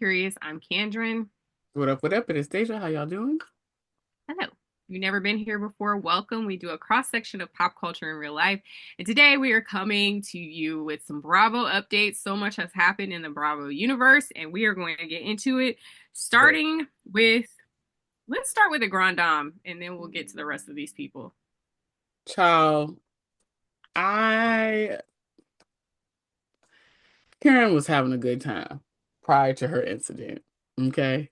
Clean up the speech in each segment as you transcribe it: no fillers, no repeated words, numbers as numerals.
Curious. I'm Kendrin. What up, what up? It is Deja. How y'all doing? Hello. If you've never been here before, welcome. We do a cross section of pop culture in real life. And today we are coming to you with some Bravo updates. So much has happened in the Bravo universe, and we are going to get into it. But Starting with, let's start with the Grand Dame, and then we'll get to the rest of these people. child, I Karen was having a good time prior to her incident. Okay.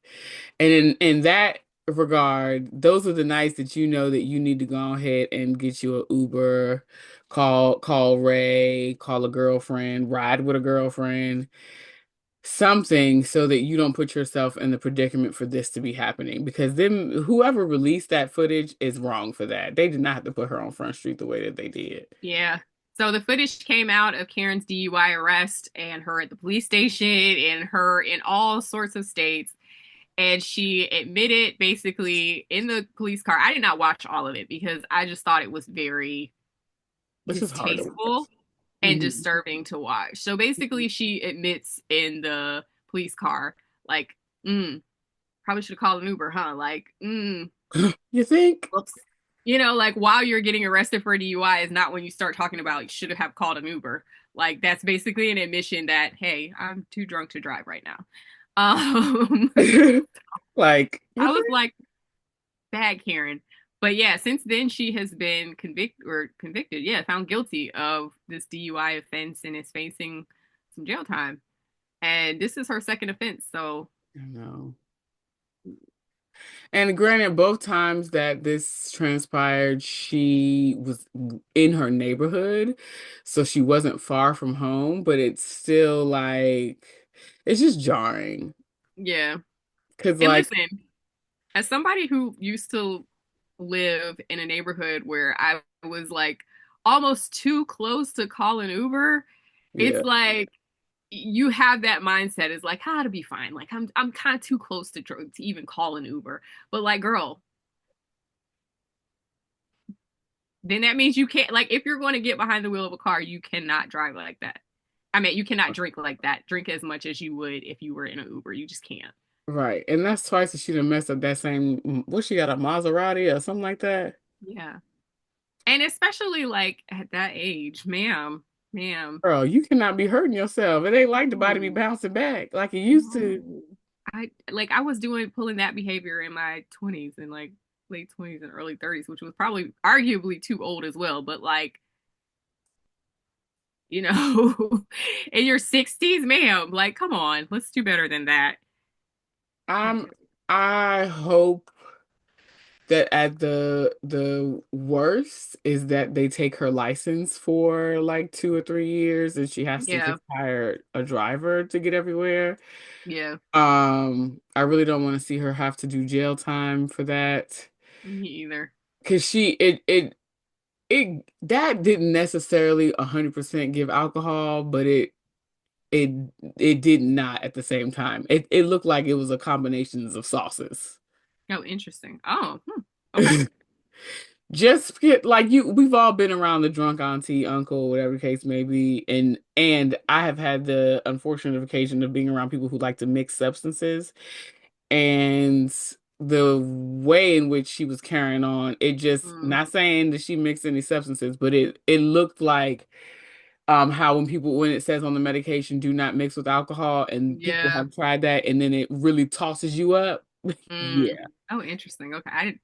And in that regard, those are the nights that you know that you need to go ahead and get you an Uber, call Ray, call a girlfriend, ride with a girlfriend, something so that you don't put yourself in the predicament for this to be happening. Because then whoever released that footage is wrong for that. They did not have to put her on Front Street the way that they did. Yeah. So the footage came out of Karen's DUI arrest and her at the police station and her in all sorts of states. And she admitted basically in the police car. I did not watch all of it because I just thought it was very Which is hard to distasteful watch. and Mhm. disturbing to watch. So basically, she admits in the police car, like, probably should have called an Uber, huh? Like, You think? whoops. You know, like while you're getting arrested for a DUI is not when you start talking about you should have called an Uber. Like that's basically an admission that, hey, I'm too drunk to drive right now. Um, Like, you I was think? like, bad Karen. But yeah, since then she has been convicted, yeah, found guilty of this DUI offense and is facing some jail time. And this is her second offense. So I know. And granted, both times that this transpired, she was in her neighborhood, so she wasn't far from home, but it's still like, it's just jarring. yeah. Because, And like, listen, as somebody who used to live in a neighborhood where I was like almost too close to call an Uber, it's yeah, like you have that mindset is like, how to be fine. Like I'm kind of too close to even call an Uber. But like, girl, then that means you can't like if you're going to get behind the wheel of a car, you cannot drive like that. I mean, you cannot drink like that. Drink as much as you would if you were in an Uber. You just can't. right. And that's twice that she done messed up that same, what she got, a Maserati or something like that? Yeah. And especially like at that age, ma'am. Girl, you cannot be hurting yourself. It ain't like the body be No, bouncing back like it used to. no. I was doing pulling that behavior in my 20s and like late 20s and early 30s, which was probably arguably too old as well. But like, you know, in your 60s, ma'am, like, come on, let's do better than that. I'm, I hope that at the worst is that they take her license for like 2 or 3 years and she has to Yeah, just hire a driver to get everywhere. yeah, I really don't want to see her have to do jail time for that. me either. Because it that didn't necessarily 100% give alcohol, but it it did not at the same time. It looked like it was a combination of sauces. Oh, interesting. Oh, okay. Just get like we've all been around the drunk auntie, uncle, whatever the case may be, and I have had the unfortunate occasion of being around people who like to mix substances, and the way in which she was carrying on, it just Mm, not saying that she mixed any substances, but it looked like how when it says on the medication do not mix with alcohol and people yeah. have tried that and then it really tosses you up. Mm. Yeah. Oh, interesting. Okay, I didn't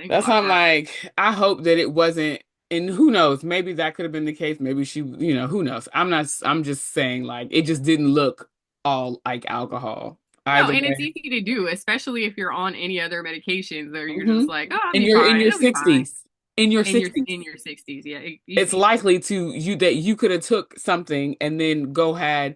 That's clock how I'm that. like, I hope that it wasn't, and who knows, maybe that could have been the case. Maybe she, who knows? I'm just saying, like, it just didn't look all like alcohol. No, Either and it's way. easy to do, especially if you're on any other medications or you're Hmm. just like, oh, And you're in your it'll be fine. 60s. In your And you're 60s. in your 60s, yeah, It's easy. likely to you that you could have took something and then go had,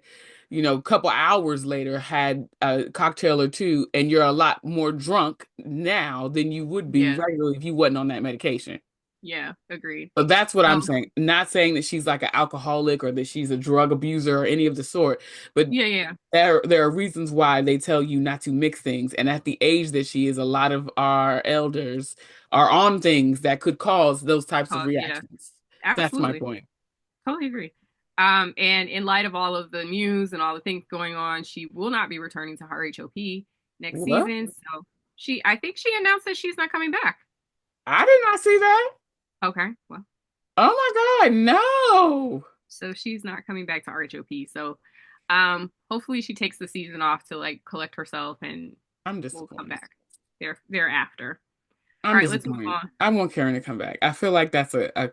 a couple hours later had a cocktail or two, and you're a lot more drunk now than you would be Yeah, regularly if you wasn't on that medication. yeah, agreed. So that's what I'm Well, saying. Not saying that she's like an alcoholic or that she's a drug abuser or any of the sort, but yeah. there are reasons why they tell you not to mix things. And at the age that she is, a lot of our elders are on things that could cause those types of Yeah, reactions. That's my absolutely. point. Totally agree. And in light of all of the news and all the things going on, she will not be returning to her RHOP next What? season. So I think she announced that she's not coming back. I did not see that. Okay, well, Oh my God, no. so she's not coming back to RHOP. So, hopefully she takes the season off to like collect herself and I'm we'll come disappointed. back thereafter. All I'm right, let's move disappointed. on. I want Karen to come back. I feel like that's a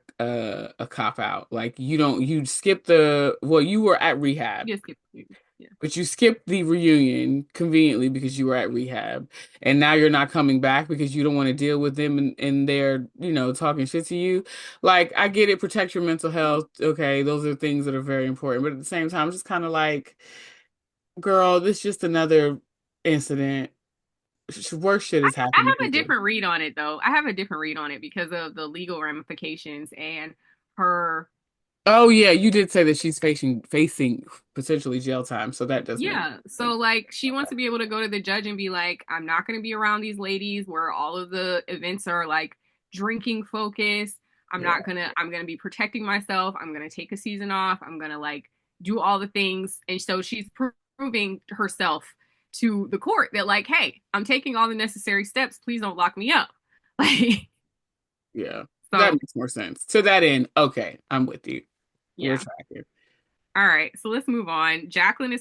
cop out. Like you skip the well, you were at rehab, You just get yeah. but you skipped the reunion conveniently because you were at rehab, and now you're not coming back because you don't want to deal with them and they're talking shit to you. Like I get it, protect your mental health. Okay, those are things that are very important, but at the same time, just kind of like, girl, this is just another incident. Worse shit has I happened to have a people. different read on it though. I have a different read on it because of the legal ramifications and her. Oh yeah, you did say that she's facing potentially jail time, so that does make Yeah. sense. So like she wants to be able to go to the judge and be like, I'm not going to be around these ladies where all of the events are like drinking focused. Yeah, I'm going to be protecting myself. I'm going to take a season off. I'm going to like do all the things. And so she's proving herself to the court that like, hey, I'm taking all the necessary steps. Please don't lock me up. Like, yeah, that so makes more sense. To that end, okay, I'm with you. We're yeah. tracking. All right, so let's move on.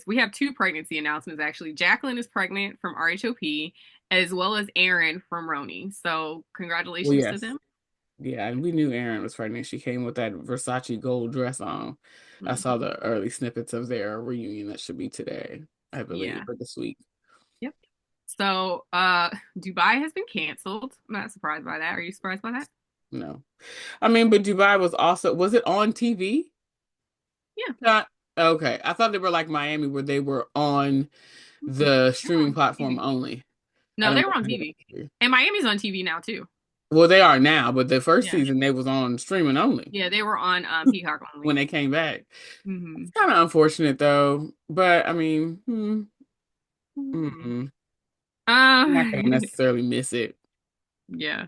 We have two pregnancy announcements actually. Jacqueline is pregnant from RHOP as well as Erin from RHONY. So Well, congratulations to yes, them. yeah, and we knew Erin was pregnant. She came with that Versace gold dress on. I saw Mhm. the early snippets of their reunion that should be today, I believe, Yeah. or this week. Yep. So Dubai has been canceled. I'm not surprised by that. Are you surprised by that? No, I mean, but Dubai was it on TV? Yeah. Not okay. I thought they were like Miami, where they were on the They were streaming on platform TV. only. I No, don't they know were on if they TV. were. And Miami's on TV now too. Well, they are now, but the first Yeah. season they was on streaming only Yeah, they were on Peacock when only. they came back. It's Hmm. kind of unfortunate though, but I mean, Hmm. I'm not gonna Uh, necessarily miss it. yeah.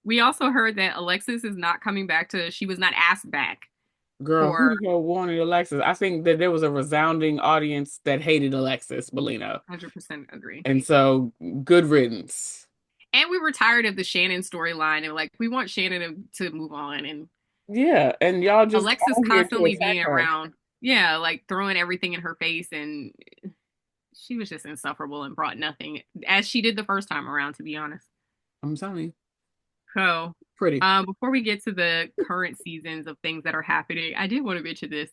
We also heard that Alexis is not coming back she was not asked back Girl, who for the hell wanted Alexis? I think that there was a resounding audience that hated Alexis Bellino. 100% agree. And so good riddance. And we were tired of the Shannon storyline and like we want Shannon to move on and Yeah, and y'all just Alexis on here to constantly attack being her. around. Yeah, like throwing everything in her face and she was just insufferable and brought nothing as she did the first time around, to be honest. I'm telling you, So, pretty. before we get to the current seasons of things that are happening, I did want to mention this.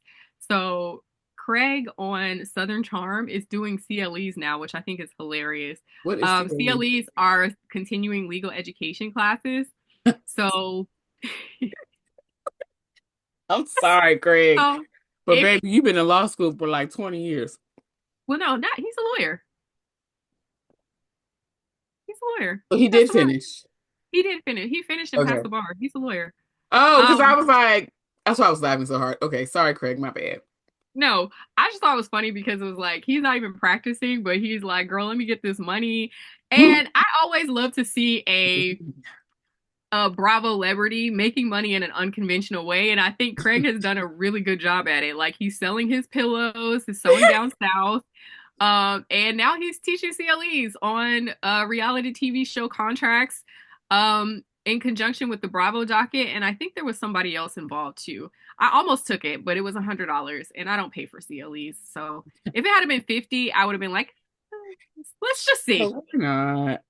So, Craig on Southern Charm is doing CLEs now, which I think is hilarious. What is CLE? CLEs are continuing legal education classes. So, I'm sorry, Craig, so but if baby, you've been in law school for like 20 years. well, no, not he's a lawyer. He's a lawyer. So He he passed did the bar. finish. He did finish. He finished and passed Okay. the bar. He's a lawyer. Oh, because I Um, was like, that's why I was laughing so hard. Okay, sorry, Craig, my bad. No, I just thought it was funny because it was like he's not even practicing, but he's like, "Girl, let me get this money." And I always love to see a Bravolebrity making money in an unconventional way, and I think Craig has done a really good job at it. Like he's selling his pillows, he's sewing down south, and now he's teaching CLEs on reality TV show contracts, in conjunction with the Bravo docket, and I think there was somebody else involved too. I almost took it, but it was $100, and I don't pay for CLEs. So if it had been 50, I would have been like, let's just But see. why not?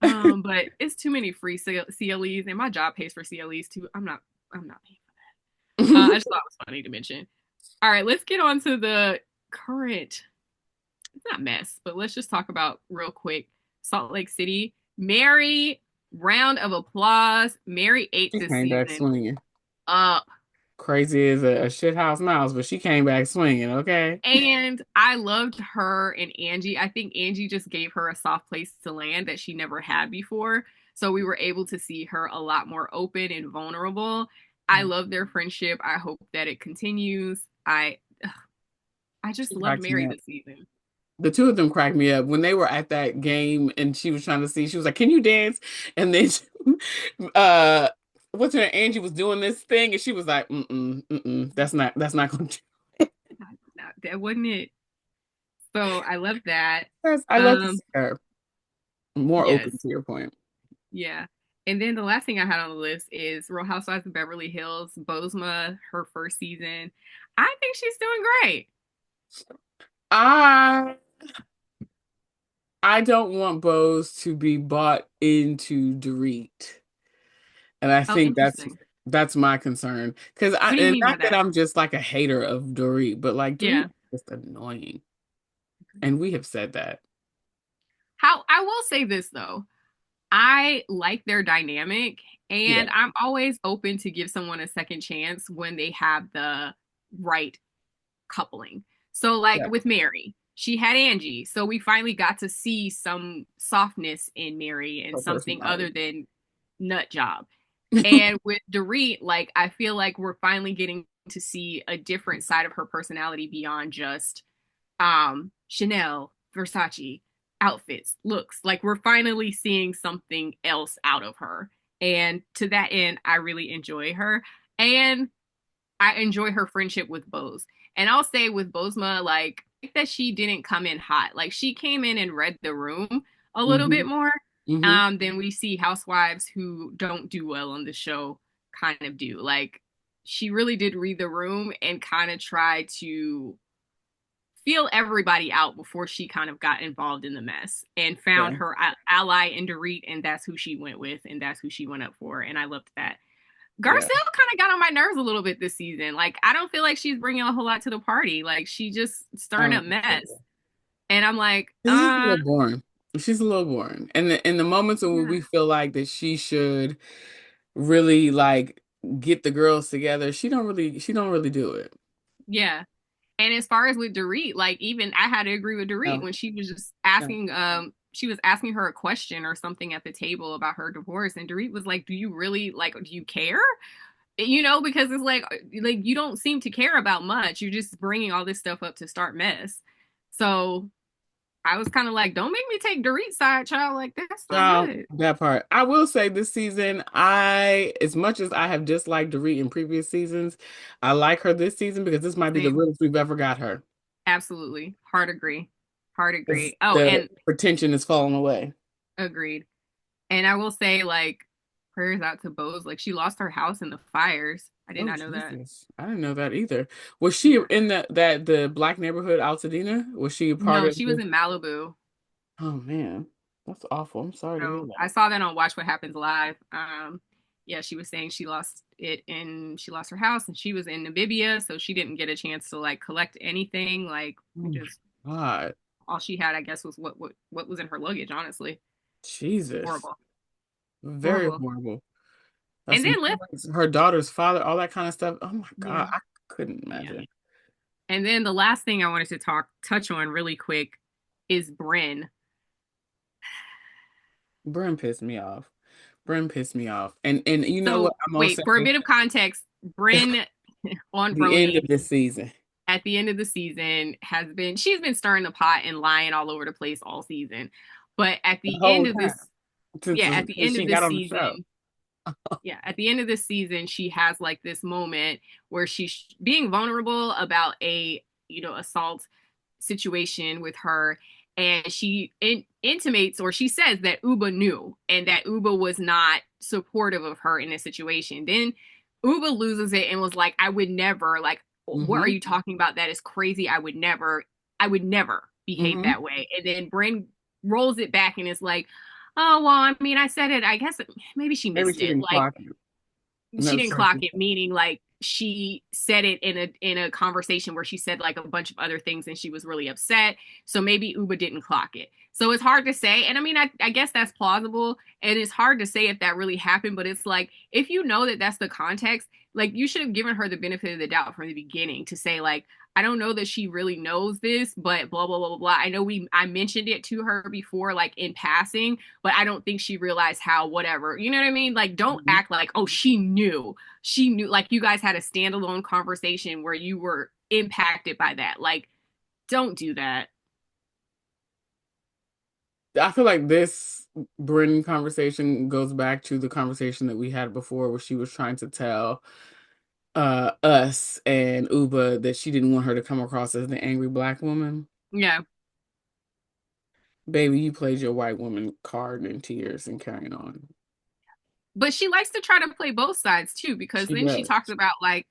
But it's too many free CLEs, and my job pays for CLEs too. I'm not paying. I just thought it was funny to mention. All right, let's get on to the current. It's not mess, but let's just talk about real quick. Salt Lake City. Mary, round of applause. Mary ate She this came back season swinging. up. Crazy as a shithouse mouse, but she came back swinging, okay? And I loved her and Angie. I think Angie just gave her a soft place to land that she never had before. So we were able to see her a lot more open and vulnerable. I love their friendship. I hope that it continues. I just She loved cracks me Mary up. this season. The two of them cracked me up when they were at that game and she was trying to see, she was like, "Can you dance?" And then uh what's her name? Angie was doing this thing and she was like, "Mm-mm, mm-mm, that's not gonna do it." that wasn't it. So I love that. Yes, I love to Um, see her more open yes, to your point. yeah. And then the last thing I had on the list is Real Housewives of Beverly Hills, Bozma, her first season. I think she's doing great. I I don't want Bose to be bought into Dorit. And I Oh, think interesting. that's my concern. Because What do you and mean by not that that? I'm just like a hater of Dorit, but like Dorit Yeah. is just annoying. And we have said that. How I will say this though. I like their dynamic Yeah. and I'm always open to give someone a second chance when they have the right coupling. So like Yeah. with Mary, she had Angie. So we finally got to see some softness in Mary and Her something other personality. than nut job. And with Dorit, like I feel like we're finally getting to see a different side of her personality beyond just Chanel, Versace outfits, looks. Like we're finally seeing something else out of her. And to that end, I really enjoy her. And I enjoy her friendship with Bose. And I'll say with Bozma, like that she didn't come in hot. Like she came in and read the room a little Hmm. bit more Hmm. than we see housewives who don't do well on the show kind of do. Like she really did read the room and kind of try to feel everybody out before she kind of got involved in the mess and found Yeah. her ally in Dorit, and that's who she went with, and that's who she went up for, and I loved that. Yeah. Garcelle kind of got on my nerves a little bit this season. Like, I don't feel like she's bringing a whole lot to the party. Like, she just I stirring up don't think so. mess, and I'm like, She's just a little boring. She's a little boring. And in the moments when yeah, we feel like that she should really like get the girls together, she don't really do it. yeah. And as far as with Dorit, like even I had to agree with Dorit No, when she was just no. asking she was asking her a question or something at the table about her divorce, and Dorit was like, do you really like, do you care? You know, because it's like you don't seem to care about much. You're just bringing all this stuff up to start mess. So I was kind of like, don't make me take Dorit's side, child. Like that's not good. That part. I will say this season, as much as I have disliked Dorit in previous seasons, I like her this season because this might be the Same. realest we've ever got her. Absolutely. Hard agree. Hard Because agree. Oh, the and pretension is falling away. agreed. And I will say, like, prayers out to Bose. Like, she lost her house in the fires. I did Oh not know that. Jesus. I didn't know that either. Was she Yeah. in the black neighborhood Altadena? Was she a part No, of she was the in Malibu. Oh man. That's awful. I'm sorry to hear So I that. saw that on Watch What Happens Live. Yeah, she was saying she lost her house and she was in Namibia, so she didn't get a chance to like collect anything. Like, Oh my just God. all she had, I guess, was what was in her luggage. Honestly, Jesus. horrible, Very horrible. horrible. That's And then her daughter's father, all that kind of stuff. Oh my God. yeah, I couldn't yeah. imagine. And then the last thing I wanted to touch on really quick is Brynn. Brynn pissed me off. Brynn pissed me off. And you know what So I'm gonna wait, for a say? bit of context, Brynn on The end of RHONY this season. at the end of the season she's been stirring the pot and lying all over the place all season. But at The the end whole of time. this, yeah, at the Since end she of got this on the show. season, yeah, at the end of this season, she has like this moment where she's being vulnerable about a, assault situation with her. And she intimates or she says that Ubah knew and that Ubah was not supportive of her in this situation. Then Ubah loses it and was like, I would never, like, what are Hmm. you talking about? That is crazy. I would never behave Hmm. that way. And then Brynn rolls it back and is like, oh, well, I mean, I said it. I guess maybe she Maybe missed she it. didn't Like, clock it. she No, didn't sir. clock it, meaning like she said it in a conversation where she said like a bunch of other things and she was really upset. So maybe Ubah didn't clock it. So it's hard to say. And I mean, I guess that's plausible. And it's hard to say if that really happened, but it's like if you know that that's the context, like you should have given her the benefit of the doubt from the beginning to say like, I don't know that she really knows this, but blah blah blah blah blah. I know I mentioned it to her before, like in passing, but I don't think she realized how whatever. You know what I mean? Like, don't Mhm. act like, oh, she knew. She knew, like you guys had a standalone conversation where you were impacted by that. Like, don't do that. I feel like this Brynn conversation goes back to the conversation that we had before where she was trying to tell. us and Ubah that she didn't want her to come across as the angry black woman. Yeah. Baby, you played your white woman card in tears and carrying on. But she likes to try to play both sides too, because She then she does. talks about like,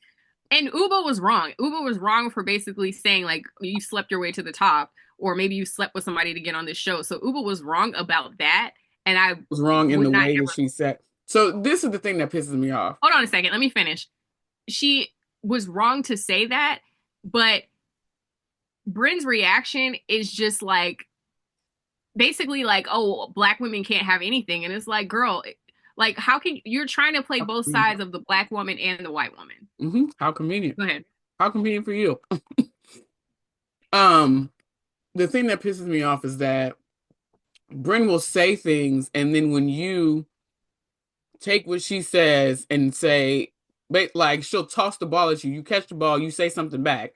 and Ubah was wrong. Ubah was wrong for basically saying like you slept your way to the top, or maybe you slept with somebody to get on this show. So Ubah was wrong about that, and I Was wrong in would the not way that ever. she said. So this is the thing that pisses me off. Hold on a second. Let me finish. She was wrong to say that, but Brynn's reaction is just like basically like, oh, black women can't have anything, and it's like, girl, like how can you're trying to play How both convenient. sides of the black woman and the white woman? How convenient. Go ahead. How convenient for you. Um, the thing that pisses me off is that Brynn will say things, and then when you take what she says and say, like she'll toss the ball at you. You catch the ball, you say something back.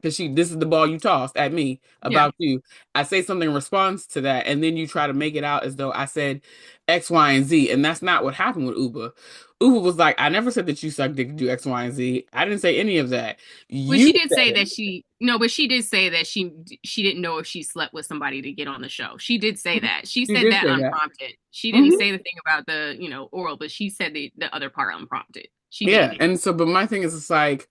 Because this is the ball you tossed at me Yeah. about you. I say something in response to that, and then you try to make it out as though I said X, Y, and Z, and that's not what happened with Ubah. Ubah was like, I never said that you suck dick to do X, Y, and Z. I didn't say any of that. Well, You she did said say it. that she no, but she did say that she didn't know if she slept with somebody to get on the show. She did say that. She She said did that say that. unprompted. She didn't Mhm. say the thing about the, oral, but she said the other part unprompted. She Yeah, did. and so, but my thing is, it's like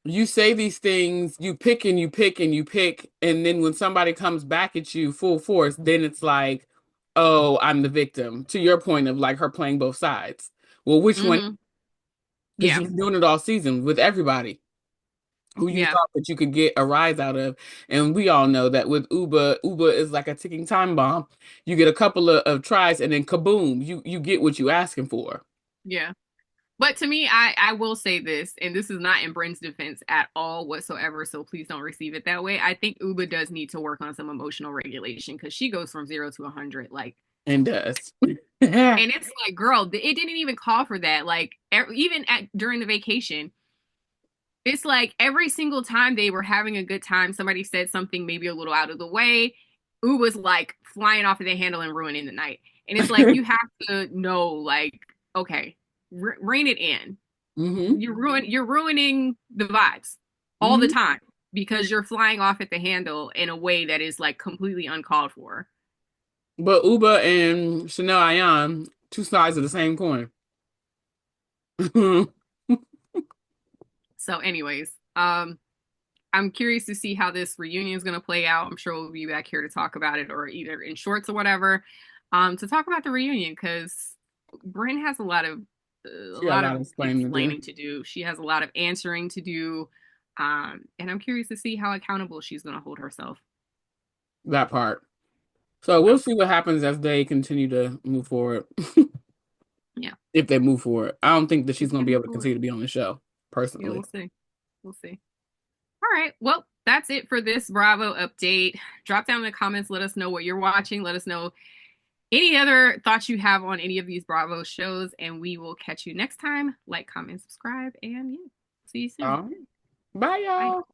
you say these things, you pick and you pick and you pick, and then when somebody comes back at you full force, then it's like, oh, I'm the victim. To your point of like her playing both sides. Well, which one? Mm-hmm. Because Yeah. you've been doing it all season with everybody who you Yeah. thought that you could get a rise out of. And we all know that with Ubah is like a ticking time bomb. You get a couple of tries and then kaboom, you get what you asking for. Yeah. But to me, I will say this, and this is not in Brynn's defense at all whatsoever, so please don't receive it that way. I think Ubah does need to work on some emotional regulation because she goes from 0 to 100, like, And does. and it's like, girl, it didn't even call for that. Like, even during the vacation, it's like every single time they were having a good time, somebody said something maybe a little out of the way. Ubah's like flying off of the handle and ruining the night. And it's like you have to know, like, okay, rein it in. hmm You're ruining the vibes all the hmm time because you're flying off at the handle in a way that is like completely uncalled for. But Ubah and Chanel Ayan, two sides of the same coin. So, anyways, I'm curious to see how this reunion is going to play out. I'm sure we'll be back here to talk about it, or either in shorts or whatever, to talk about the reunion because Brynn has a She got a lot lot of of explaining to do. explaining to do. She has a lot of answering to do, and I'm curious to see how accountable she's going to hold herself. That part. So we'll So, see what happens as they continue to move forward. yeah, If they move forward. I don't think that she's if going they to be move able to forward, continue to be on the show, yeah, personally. we'll see. We'll see. All right. Well, that's it for this Bravo update. Drop down in the comments. Let us know what you're watching. Let us know any other thoughts you have on any of these Bravo shows, and we will catch you next time. Like, comment, subscribe, and yeah, see you soon. All right. Bye, Bye. y'all.